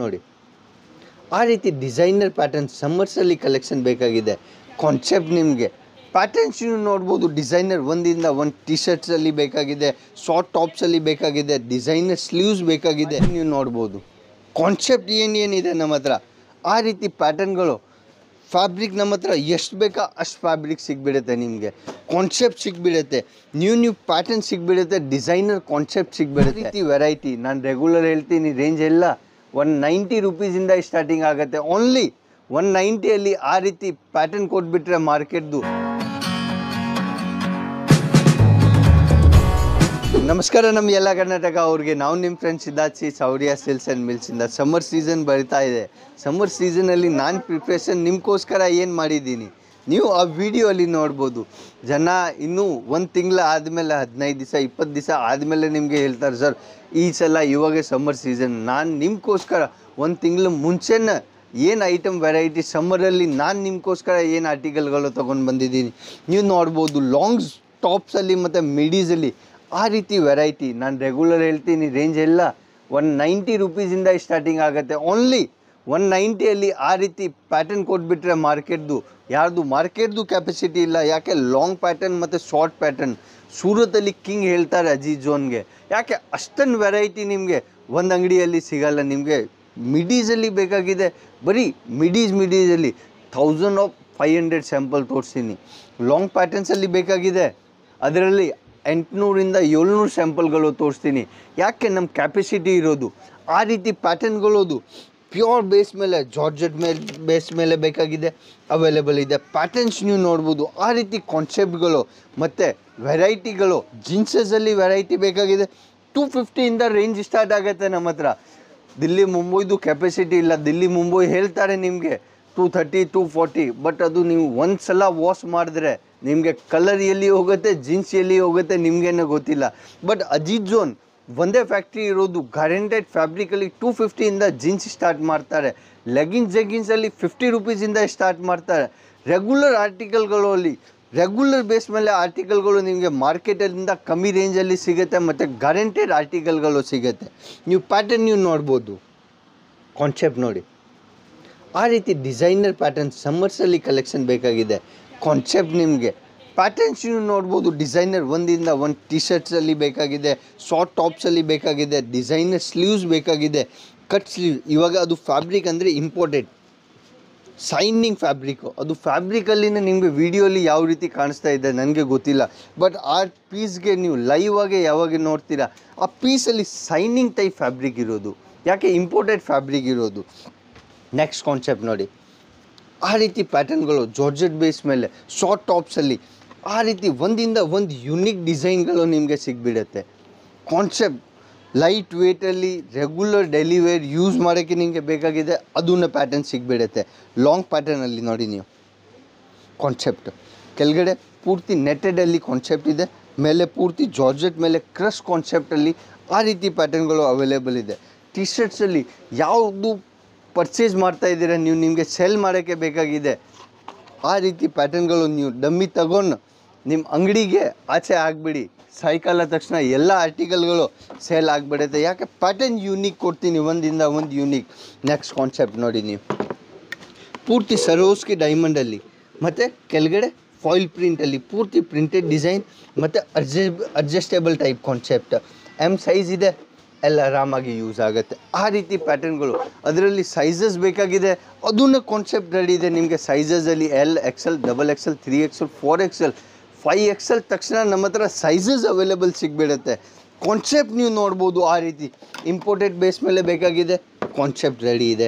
ನೋಡಿ ಆ ರೀತಿ ಡಿಸೈನರ್ ಪ್ಯಾಟರ್ನ್ ಸಮ್ಮರ್ಸಲ್ಲಿ ಕಲೆಕ್ಷನ್ ಬೇಕಾಗಿದೆ. ಕಾನ್ಸೆಪ್ಟ್ ನಿಮಗೆ ಪ್ಯಾಟರ್ನ್ಸ್ ನೀವು ನೋಡ್ಬೋದು. ಡಿಸೈನರ್ ಒಂದಿಂದ ಒಂದು ಟಿ ಶರ್ಟ್ಸಲ್ಲಿ ಬೇಕಾಗಿದೆ, ಶಾರ್ಟ್ ಟಾಪ್ಸಲ್ಲಿ ಬೇಕಾಗಿದೆ, ಡಿಸೈನರ್ ಸ್ಲೀವ್ಸ್ ಬೇಕಾಗಿದೆ. ನೀವು ನೋಡ್ಬೋದು ಕಾನ್ಸೆಪ್ಟ್ ಏನೇನಿದೆ ನಮ್ಮ ಹತ್ರ. ಆ ರೀತಿ ಪ್ಯಾಟರ್ನ್ಗಳು ಫ್ಯಾಬ್ರಿಕ್ ನಮ್ಮ ಹತ್ರ ಎಷ್ಟು ಬೇಕಾ ಅಷ್ಟು ಫ್ಯಾಬ್ರಿಕ್ ಸಿಗ್ಬಿಡುತ್ತೆ. ನಿಮಗೆ ಕಾನ್ಸೆಪ್ಟ್ ಸಿಗ್ಬಿಡುತ್ತೆ, ನ್ಯೂ ಪ್ಯಾಟರ್ನ್ ಸಿಗ್ಬಿಡುತ್ತೆ, ಡಿಸೈನರ್ ಕಾನ್ಸೆಪ್ಟ್ ಸಿಗ್ಬಿಡುತ್ತೆ. ರೀತಿ ವೆರೈಟಿ ನಾನು ರೆಗ್ಯುಲರ್ ಹೇಳ್ತೀನಿ, ರೇಂಜ್ ಎಲ್ಲ 190 ರುಪೀಸಿಂದ ಸ್ಟಾರ್ಟಿಂಗ್ ಆಗುತ್ತೆ. ಓನ್ಲಿ 190 ಆ ರೀತಿ ಪ್ಯಾಟರ್ನ್ ಕೊಟ್ಬಿಟ್ರೆ ಮಾರ್ಕೆಟ್ದು. ನಮಸ್ಕಾರ ನಮ್ಮ ಎಲ್ಲ ಕರ್ನಾಟಕ ಅವ್ರಿಗೆ. ನಾವು ನಿಮ್ಮ friends Siddharthi Saurya silks and ಮಿಲ್ಸಿಂದ. ಸಮ್ಮರ್ ಸೀಸನ್ ಬರ್ತಾ ಇದೆ. ಸಮ್ಮರ್ ಸೀಸನಲ್ಲಿ ನಾನು ಪ್ರಿಪ್ರೇಷನ್ ನಿಮಗೋಸ್ಕರ ಏನು ಮಾಡಿದ್ದೀನಿ ನೀವು ಆ ವಿಡಿಯೋಲ್ಲಿ ನೋಡ್ಬೋದು. ಜನ ಇನ್ನೂ ಒಂದು ತಿಂಗಳು ಆದಮೇಲೆ 15 ದಿವಸ 20 ದಿವಸ ಆದಮೇಲೆ ನಿಮಗೆ ಹೇಳ್ತಾರೆ, ಸರ್ ಈ ಸಲ ಇವಾಗ ಸಮ್ಮರ್ ಸೀಸನ್. ನಾನು ನಿಮಗೋಸ್ಕರ ಒಂದು ತಿಂಗಳು ಮುಂಚೆನೇ ಏನು ಐಟಮ್ ವೆರೈಟಿ ಸಮ್ಮರಲ್ಲಿ ನಾನು ನಿಮಗೋಸ್ಕರ ಏನು ಆರ್ಟಿಕಲ್ಗಳು ತೊಗೊಂಡು ಬಂದಿದ್ದೀನಿ ನೀವು ನೋಡ್ಬೋದು. ಲಾಂಗ್ಸ್ ಟಾಪ್ಸಲ್ಲಿ ಮತ್ತು ಮಿಡೀಸಲ್ಲಿ ಆ ರೀತಿ ವೆರೈಟಿ ನಾನು ರೆಗ್ಯುಲರ್ ಹೇಳ್ತೀನಿ, ರೇಂಜ್ ಎಲ್ಲ 190 ರುಪೀಸಿಂದ ಸ್ಟಾರ್ಟಿಂಗ್ ಆಗುತ್ತೆ. ಓನ್ಲಿ 190 ಆ ರೀತಿ ಪ್ಯಾಟರ್ನ್ ಕೊಟ್ಬಿಟ್ರೆ ಮಾರ್ಕೆಟ್ದು ಕ್ಯಾಪಸಿಟಿ ಇಲ್ಲ. ಯಾಕೆ ಲಾಂಗ್ ಪ್ಯಾಟರ್ನ್ ಮತ್ತು ಶಾರ್ಟ್ ಪ್ಯಾಟರ್ನ್ ಸೂರತಲ್ಲಿ ಕಿಂಗ್ ಹೇಳ್ತಾರೆ ಅಜೀಜ್ ಜೋನ್ಗೆ. ಯಾಕೆ ಅಷ್ಟೊಂದು ವೆರೈಟಿ ನಿಮಗೆ ಒಂದು ಅಂಗಡಿಯಲ್ಲಿ ಸಿಗಲ್ಲ. ನಿಮಗೆ ಮಿಡೀಸಲ್ಲಿ ಬೇಕಾಗಿದೆ, ಬರೀ ಮಿಡೀಸಲ್ಲಿ 1500 ಸ್ಯಾಂಪಲ್ ತೋರಿಸ್ತೀನಿ. ಲಾಂಗ್ ಪ್ಯಾಟರ್ನ್ಸಲ್ಲಿ ಬೇಕಾಗಿದೆ, ಅದರಲ್ಲಿ 800ರಿಂದ 700 ಸ್ಯಾಂಪಲ್ಗಳು ತೋರಿಸ್ತೀನಿ. ಯಾಕೆ ನಮ್ಮ ಕ್ಯಾಪಸಿಟಿ ಇರೋದು ಆ ರೀತಿ ಪ್ಯಾಟರ್ನ್ಗಳೋದು. ಪ್ಯೂರ್ ಬೇಸ್ ಮೇಲೆ ಜಾರ್ಜೆಟ್ ಬೇಸ್ ಮೇಲೆ ಬೇಕಾಗಿದೆ, ಅವೈಲೇಬಲ್ ಇದೆ. ಪ್ಯಾಟರ್ನ್ಸ್ ನೀವು ನೋಡ್ಬೋದು. ಆ ರೀತಿ ಕಾನ್ಸೆಪ್ಟ್ಗಳು ಮತ್ತು ವೆರೈಟಿಗಳು. ಜೀನ್ಸಸಲ್ಲಿ ವೆರೈಟಿ ಬೇಕಾಗಿದೆ. 250ಇಂದ ರೇಂಜ್ ಸ್ಟಾರ್ಟ್ ಆಗುತ್ತೆ ನಮ್ಮ ಹತ್ರ. ದಿಲ್ಲಿ ಮುಂಬೈದು ಕೆಪಾಸಿಟಿ ಇಲ್ಲ. ದಿಲ್ಲಿ ಮುಂಬೈ ಹೇಳ್ತಾರೆ ನಿಮಗೆ 230 240, ಬಟ್ ಅದು ನೀವು ಒಂದು ಸಲ ವಾಶ್ ಮಾಡಿದ್ರೆ ನಿಮಗೆ ಕಲರ್ ಎಲ್ಲಿ ಹೋಗುತ್ತೆ, ಜೀನ್ಸ್ ಎಲ್ಲಿ ಹೋಗುತ್ತೆ ನಿಮಗೇನೋ ಗೊತ್ತಿಲ್ಲ. ಬಟ್ ಅಜೀಜ್ ಜೋನ್ ಒಂದೇ ಫ್ಯಾಕ್ಟ್ರಿ ಇರೋದು. ಗ್ಯಾರಂಟೆಡ್ ಫ್ಯಾಬ್ರಿಕಲ್ಲಿ 250ಇಂದ ಜೀನ್ಸ್ ಸ್ಟಾರ್ಟ್ ಮಾಡ್ತಾರೆ. ಜೆಗಿನ್ಸಲ್ಲಿ 50 ರುಪೀಸಿಂದ ಸ್ಟಾರ್ಟ್ ಮಾಡ್ತಾರೆ. ರೆಗ್ಯುಲರ್ ಆರ್ಟಿಕಲ್ಗಳಲ್ಲಿ ರೆಗ್ಯುಲರ್ ಬೇಸ್ ಮೇಲೆ ಆರ್ಟಿಕಲ್ಗಳು ನಿಮಗೆ ಮಾರ್ಕೆಟಲ್ಲಿಂದ ಕಮ್ಮಿ ರೇಂಜಲ್ಲಿ ಸಿಗುತ್ತೆ ಮತ್ತು ಗ್ಯಾರಂಟೆಡ್ ಆರ್ಟಿಕಲ್ಗಳು ಸಿಗುತ್ತೆ. ನೀವು ಪ್ಯಾಟರ್ನ್ ನೀವು ನೋಡ್ಬೋದು, ಕಾನ್ಸೆಪ್ಟ್ ನೋಡಿ. ಆ ರೀತಿ ಡಿಸೈನರ್ ಪ್ಯಾಟರ್ನ್ ಸಮ್ಮರ್ಸಲ್ಲಿ ಕಲೆಕ್ಷನ್ ಬೇಕಾಗಿದೆ. ಕಾನ್ಸೆಪ್ಟ್ ನಿಮಗೆ ಪ್ಯಾಟರ್ನ್ಸ್ ನೀವು ನೋಡ್ಬೋದು. ಡಿಸೈನರ್ ಒಂದಿಂದ ಒಂದು ಟಿ ಶರ್ಟ್ಸಲ್ಲಿ ಬೇಕಾಗಿದೆ, ಶಾರ್ಟ್ ಟಾಪ್ಸಲ್ಲಿ ಬೇಕಾಗಿದೆ, ಡಿಸೈನರ್ ಸ್ಲೀವ್ಸ್ ಬೇಕಾಗಿದೆ, ಕಟ್ ಸ್ಲೀವ್. ಇವಾಗ ಅದು ಫ್ಯಾಬ್ರಿಕ್ ಅಂದರೆ ಇಂಪೋರ್ಟೆಡ್ ಸೈನಿಂಗ್ ಫ್ಯಾಬ್ರಿಕ್ಕು. ಅದು ಫ್ಯಾಬ್ರಿಕಲ್ಲಿನೇ ನಿಮಗೆ ವಿಡಿಯೋಲಿ ಯಾವ ರೀತಿ ಕಾಣಿಸ್ತಾ ಇದೆ ನನಗೆ ಗೊತ್ತಿಲ್ಲ, ಬಟ್ ಆ ಪೀಸ್ಗೆ ನೀವು ಲೈವ್ ಆಗಿ ಯಾವಾಗ ನೋಡ್ತೀರಾ ಆ ಪೀಸಲ್ಲಿ ಸೈನಿಂಗ್ ಟೈಪ್ ಫ್ಯಾಬ್ರಿಕ್ ಇರೋದು. ಯಾಕೆ ಇಂಪೋರ್ಟೆಡ್ ಫ್ಯಾಬ್ರಿಕ್ ಇರೋದು. ನೆಕ್ಸ್ಟ್ ಕಾನ್ಸೆಪ್ಟ್ ನೋಡಿ. ಆ ರೀತಿ ಪ್ಯಾಟರ್ನ್ಗಳು ಜಾರ್ಜೆಟ್ ಬೇಸ್ ಮೇಲೆ ಶಾರ್ಟ್ ಟಾಪ್ಸಲ್ಲಿ ಆ ರೀತಿ ಒಂದಿಂದ ಒಂದು ಯುನಿಕ್ ಡಿಸೈನ್ಗಳು ನಿಮಗೆ ಸಿಗ್ಬಿಡುತ್ತೆ. ಕಾನ್ಸೆಪ್ಟ್ ಲೈಟ್ ವೇಟಲ್ಲಿ ರೆಗ್ಯುಲರ್ ಡೈಲಿ ವೇರ್ ಯೂಸ್ ಮಾಡೋಕ್ಕೆ ನಿಮಗೆ ಬೇಕಾಗಿದೆ ಅದನ್ನ ಪ್ಯಾಟರ್ನ್ ಸಿಗ್ಬಿಡುತ್ತೆ. ಲಾಂಗ್ ಪ್ಯಾಟರ್ನಲ್ಲಿ ನೋಡಿ ನೀವು ಕಾನ್ಸೆಪ್ಟ್. ಕೆಳಗಡೆ ಪೂರ್ತಿ ನೆಟ್ಟೆಡಲ್ಲಿ ಕಾನ್ಸೆಪ್ಟ್ ಇದೆ, ಮೇಲೆ ಪೂರ್ತಿ ಜಾರ್ಜೆಟ್ ಮೇಲೆ ಕ್ರಶ್ ಕಾನ್ಸೆಪ್ಟಲ್ಲಿ ಆ ರೀತಿ ಪ್ಯಾಟರ್ನ್ಗಳು ಅವೈಲೇಬಲ್ ಇದೆ. ಟಿ ಶರ್ಟ್ಸಲ್ಲಿ ಯಾವುದು ಪರ್ಚೇಸ್ ಮಾಡ್ತಾ ಇದ್ದೀರಾ ನೀವು, ನಿಮಗೆ ಸೆಲ್ ಮಾಡೋಕ್ಕೆ ಬೇಕಾಗಿದೆ ಆ ರೀತಿ ಪ್ಯಾಟರ್ನ್ಗಳು ನೀವು ಡಮ್ಮಿ ತಗೊಂಡು ನಿಮ್ಮ ಅಂಗಡಿಗೆ ಆಚೆ ಆಗಿಬಿಡಿ. ಸಾಯಂಕಾಲ ತಕ್ಷಣ ಎಲ್ಲ ಆರ್ಟಿಕಲ್ಗಳು ಸೇಲ್ ಆಗಿಬಿಡುತ್ತೆ. ಯಾಕೆ ಪ್ಯಾಟರ್ನ್ ಯೂನಿಕ್ ಕೊಡ್ತೀನಿ, ಒಂದಿಂದ ಒಂದು ಯೂನಿಕ್. ನೆಕ್ಸ್ಟ್ ಕಾನ್ಸೆಪ್ಟ್ ನೋಡಿ ನೀವು. ಪೂರ್ತಿ ಸರೋಸ್ಕಿ ಡೈಮಂಡಲ್ಲಿ ಮತ್ತು ಕೆಳಗಡೆ ಫಾಯಿಲ್ ಪ್ರಿಂಟಲ್ಲಿ ಪೂರ್ತಿ ಪ್ರಿಂಟೆಡ್ ಡಿಸೈನ್ ಮತ್ತು adjustable type concept. M size ಇದೆ, ಎಲ್ಲ ಆರಾಮಾಗಿ ಯೂಸ್ ಆಗುತ್ತೆ. ಆ ರೀತಿ ಪ್ಯಾಟರ್ನ್ಗಳು. ಅದರಲ್ಲಿ ಸೈಜಸ್ ಬೇಕಾಗಿದೆ ಅದನ್ನ ಕಾನ್ಸೆಪ್ಟ್ ರೆಡಿ ಇದೆ ನಿಮಗೆ. ಸೈಜಸಲ್ಲಿ L XL XXL 3XL 4XL 5XL ತಕ್ಷಣ ನಮ್ಮ ಹತ್ರ ಸೈಜಸ್ ಅವೈಲೇಬಲ್ ಸಿಗ್ಬಿಡುತ್ತೆ. ಕಾನ್ಸೆಪ್ಟ್ ನೀವು ನೋಡ್ಬೋದು. ಆ ರೀತಿ ಇಂಪೋರ್ಟೆಡ್ ಬೇಸ್ ಮೇಲೆ ಬೇಕಾಗಿದೆ, ಕಾನ್ಸೆಪ್ಟ್ ರೆಡಿ ಇದೆ.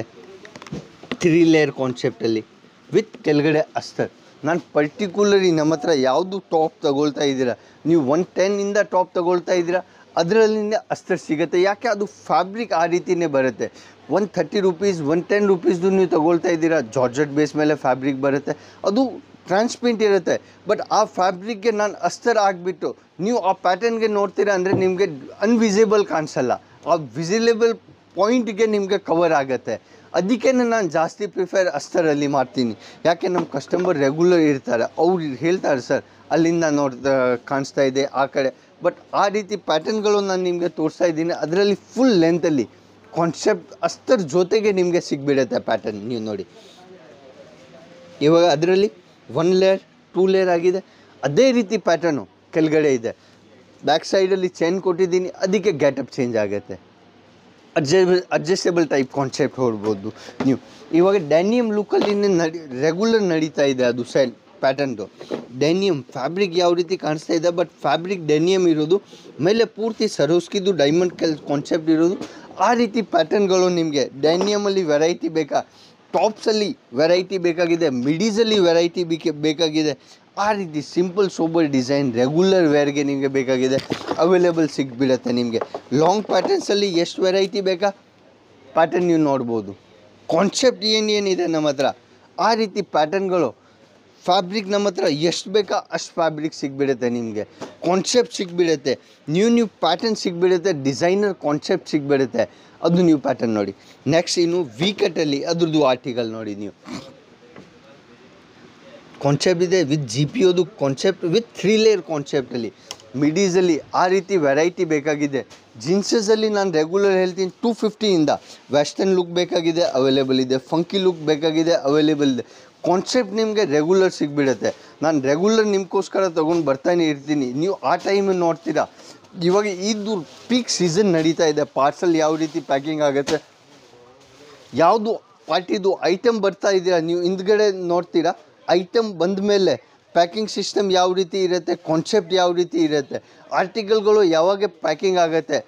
3 ಲೇಯರ್ ಕಾನ್ಸೆಪ್ಟಲ್ಲಿ ವಿತ್ ಕೆಳಗಡೆ ಅಸ್ತರ್. ನಾನು ಪರ್ಟಿಕ್ಯುಲರಿ ನಮ್ಮ ಹತ್ರ ಯಾವುದು ಟಾಪ್ ತಗೊಳ್ತಾ ಇದ್ದೀರಾ ನೀವು 110ಇಂದ ಟಾಪ್ ತಗೊಳ್ತಾ ಇದ್ದೀರಾ ಅದರಲ್ಲಿಂದ ಅಸ್ತರ್ ಸಿಗುತ್ತೆ. ಯಾಕೆ ಅದು ಫ್ಯಾಬ್ರಿಕ್ ಆ ರೀತಿಯೇ ಬರುತ್ತೆ. 130 ರುಪೀಸ್ 110 ರುಪೀಸ್ದು ನೀವು ತಗೊಳ್ತಾ ಇದ್ದೀರಾ, ಜಾರ್ಜೆಟ್ ಬೇಸ್ ಮೇಲೆ ಫ್ಯಾಬ್ರಿಕ್ ಬರುತ್ತೆ, ಅದು ಟ್ರಾನ್ಸ್ಪರೆಂಟ್ ಇರುತ್ತೆ. ಬಟ್ ಆ ಫ್ಯಾಬ್ರಿಕ್ಗೆ ನಾನು ಅಸ್ತರ್ ಆಗಿಬಿಟ್ಟು ನೀವು ಆ ಪ್ಯಾಟರ್ನ್ಗೆ ನೋಡ್ತೀರಾ ಅಂದರೆ ನಿಮಗೆ ಅನ್ವಿಸಿಬಲ್ ಕಾಣಿಸಲ್ಲ. ಆ ವಿಸಿಲೇಬಲ್ ಪಾಯಿಂಟ್ಗೆ ನಿಮಗೆ ಕವರ್ ಆಗುತ್ತೆ. ಅದಕ್ಕೆ ನಾನು ಜಾಸ್ತಿ ಪ್ರಿಫರ್ ಅಸ್ತರಲ್ಲಿ ಮಾಡ್ತೀನಿ. ಯಾಕೆ ನಮ್ಮ ಕಸ್ಟಮರ್ ರೆಗ್ಯುಲರ್ ಇರ್ತಾರೆ, ಅವ್ರು ಹೇಳ್ತಾರೆ ಸರ್ ಅಲ್ಲಿಂದ ಕಾಣಿಸ್ತಾ ಇದೆ ಆ ಕಡೆ. ಬಟ್ ಆ ರೀತಿ ಪ್ಯಾಟರ್ನ್ಗಳು ನಾನು ನಿಮಗೆ ತೋರಿಸ್ತಾ ಇದ್ದೀನಿ. ಅದರಲ್ಲಿ ಫುಲ್ ಲೆಂತಲ್ಲಿ ಕಾನ್ಸೆಪ್ಟ್ ಅಷ್ಟರ ಜೊತೆಗೆ ನಿಮಗೆ ಸಿಗ್ಬಿಡುತ್ತೆ ಪ್ಯಾಟರ್ನ್. ನೀವು ನೋಡಿ ಇವಾಗ ಅದರಲ್ಲಿ 1 ಲೇಯರ್ 2 ಲೇಯರ್ ಆಗಿದೆ, ಅದೇ ರೀತಿ ಪ್ಯಾಟರ್ನು ಕೆಳಗಡೆ ಇದೆ. ಬ್ಯಾಕ್ ಸೈಡಲ್ಲಿ ಚೈನ್ ಕೊಟ್ಟಿದ್ದೀನಿ, ಅದಕ್ಕೆ ಗ್ಯಾಟಪ್ ಚೇಂಜ್ ಆಗುತ್ತೆ. ಅಡ್ಜಸ್ಟೇಬಲ್ ಟೈಪ್ ಕಾನ್ಸೆಪ್ಟ್ ಹೊಡ್ಬೋದು ನೀವು. ಇವಾಗ ಡ್ಯಾನಿಯಮ್ ಲುಕ್ಕಲ್ಲಿ ರೆಗ್ಯುಲರ್ ನಡೀತಾ ಇದೆ ಅದು ಪ್ಯಾಟರ್ನ್ದು. ಡೆನಿಯಮ್ ಫ್ಯಾಬ್ರಿಕ್ ಯಾವ ರೀತಿ ಕಾಣಿಸ್ತಾ ಇದೆ, ಬಟ್ ಫ್ಯಾಬ್ರಿಕ್ ಡೆನಿಯಮ್ ಇರೋದು, ಮೇಲೆ ಪೂರ್ತಿ ಸರೋಸ್ಕಿದ್ದು ಡೈಮಂಡ್ ಕಾನ್ಸೆಪ್ಟ್ ಇರೋದು. ಆ ರೀತಿ ಪ್ಯಾಟರ್ನ್ಗಳು ನಿಮಗೆ ಡೆನಿಯಮಲ್ಲಿ ವೆರೈಟಿ ಬೇಕಾ, ಟಾಪ್ಸಲ್ಲಿ ವೆರೈಟಿ ಬೇಕಾಗಿದೆ, ಮಿಡೀಸಲ್ಲಿ ವೆರೈಟಿ ಬೇಕಾಗಿದೆ. ಆ ರೀತಿ ಸಿಂಪಲ್ ಸೋಬರ್ ಡಿಸೈನ್ ರೆಗ್ಯುಲರ್ ವೇರ್ಗೆ ನಿಮಗೆ ಬೇಕಾಗಿದೆ, ಅವೈಲೇಬಲ್ ಸಿಗ್ಬಿಡುತ್ತೆ ನಿಮಗೆ. ಲಾಂಗ್ ಪ್ಯಾಟರ್ನ್ಸಲ್ಲಿ ಎಷ್ಟು ವೆರೈಟಿ ಬೇಕಾ ಪ್ಯಾಟರ್ನ್ ನೀವು ನೋಡ್ಬೋದು. ಕಾನ್ಸೆಪ್ಟ್ ಏನಿದೆ ನಮ್ಮ ಹತ್ರ, ಆ ರೀತಿ ಪ್ಯಾಟರ್ನ್ಗಳು. ಫ್ಯಾಬ್ರಿಕ್ ನಮ್ಮ ಹತ್ರ ಎಷ್ಟು ಬೇಕಾ ಅಷ್ಟು ಫ್ಯಾಬ್ರಿಕ್ ಸಿಗ್ಬಿಡುತ್ತೆ ನಿಮಗೆ, ಕಾನ್ಸೆಪ್ಟ್ ಸಿಗ್ಬಿಡುತ್ತೆ, ನ್ಯೂ ಪ್ಯಾಟರ್ನ್ ಸಿಗ್ಬಿಡುತ್ತೆ, ಡಿಸೈನರ್ ಕಾನ್ಸೆಪ್ಟ್ ಸಿಗ್ಬಿಡುತ್ತೆ. ಅದು ನ್ಯೂ ಪ್ಯಾಟರ್ನ್ ನೋಡಿ. ನೆಕ್ಸ್ಟ್ ಇನ್ನು ವಿ ಕಟ್ಟಲ್ಲಿ ಅದ್ರದ್ದು ಆರ್ಟಿಕಲ್ ನೋಡಿ. ನೀವು ಕಾನ್ಸೆಪ್ಟ್ ಇದೆ ವಿತ್ ಜಿ ಪಿ ಓದು ಕಾನ್ಸೆಪ್ಟ್ ವಿತ್ 3 ಲೇಯರ್ ಕಾನ್ಸೆಪ್ಟಲ್ಲಿ, ಮಿಡೀಸಲ್ಲಿ ಆ ರೀತಿ ವೆರೈಟಿ ಬೇಕಾಗಿದೆ. ಜೀನ್ಸಸಲ್ಲಿ ನಾನು ರೆಗ್ಯುಲರ್ ಹೇಳ್ತೀನಿ 250ಇಂದ ವೆಸ್ಟರ್ನ್ ಲುಕ್ ಬೇಕಾಗಿದೆ, ಅವೈಲೇಬಲ್ ಇದೆ. ಫಂಕಿ ಲುಕ್ ಬೇಕಾಗಿದೆ, ಅವೈಲೇಬಲ್ ಇದೆ. ಕಾನ್ಸೆಪ್ಟ್ ನಿಮಗೆ ರೆಗ್ಯುಲರ್ ಸಿಗ್ಬಿಡುತ್ತೆ. ನಾನು ರೆಗ್ಯುಲರ್ ನಿಮಗೋಸ್ಕರ ತೊಗೊಂಡು ಬರ್ತಾನೆ ಇರ್ತೀನಿ, ನೀವು ಆ ಟೈಮಲ್ಲಿ ನೋಡ್ತೀರಾ. ಇವಾಗ ಇದು ಪೀಕ್ ಸೀಸನ್ ನಡೀತಾ ಇದೆ. ಪಾರ್ಸಲ್ ಯಾವ ರೀತಿ ಪ್ಯಾಕಿಂಗ್ ಆಗುತ್ತೆ, ಯಾವುದು ಪಾರ್ಟಿದು ಐಟಮ್ ಬರ್ತಾ ಇದೆಯಾ, ನೀವು ಹಿಂದ್ಗಡೆ ನೋಡ್ತೀರಾ. ಐಟಮ್ ಬಂದ ಮೇಲೆ ಪ್ಯಾಕಿಂಗ್ ಸಿಸ್ಟಮ್ ಯಾವ ರೀತಿ ಇರುತ್ತೆ, ಕಾನ್ಸೆಪ್ಟ್ ಯಾವ ರೀತಿ ಇರುತ್ತೆ, ಆರ್ಟಿಕಲ್ಗಳು ಯಾವಾಗ ಪ್ಯಾಕಿಂಗ್ ಆಗುತ್ತೆ,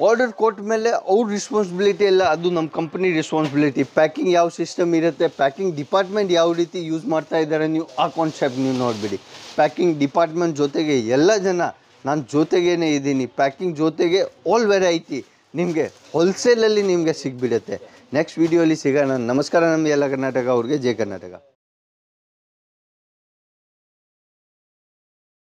ಆರ್ಡರ್ ಕೊಟ್ಟ ಮೇಲೆ ಅವ್ರ ರೆಸ್ಪಾನ್ಸಿಬಿಲಿಟಿ ಎಲ್ಲ, ಅದು ನಮ್ಮ ಕಂಪ್ನಿ ರೆಸ್ಪಾನ್ಸಿಬಿಲಿಟಿ. ಪ್ಯಾಕಿಂಗ್ ಯಾವ ಸಿಸ್ಟಮ್ ಇರುತ್ತೆ, ಪ್ಯಾಕಿಂಗ್ ಡಿಪಾರ್ಟ್ಮೆಂಟ್ ಯಾವ ರೀತಿ ಯೂಸ್ ಮಾಡ್ತಾ ಇದ್ದಾರೆ, ನೀವು ಆ ಕಾನ್ಸೆಪ್ಟ್ ನೀವು ನೋಡಿಬಿಡಿ. ಪ್ಯಾಕಿಂಗ್ ಡಿಪಾರ್ಟ್ಮೆಂಟ್ ಜೊತೆಗೆ ಎಲ್ಲ ಜನ ನಾನು ಜೊತೆಗೇ ಇದ್ದೀನಿ. ಪ್ಯಾಕಿಂಗ್ ಜೊತೆಗೆ ಆಲ್ ವೆರೈಟಿ ನಿಮಗೆ ಹೋಲ್ಸೇಲಲ್ಲಿ ನಿಮಗೆ ಸಿಗ್ಬಿಡುತ್ತೆ. ನೆಕ್ಸ್ಟ್ ವೀಡಿಯೋಲಿ ಸಿಗೋಣ. ನಮಸ್ಕಾರ. ನಮ್ಮ ಎಲ್ಲ ಕರ್ನಾಟಕ ಅವ್ರಿಗೆ ಜೈ ಕರ್ನಾಟಕ.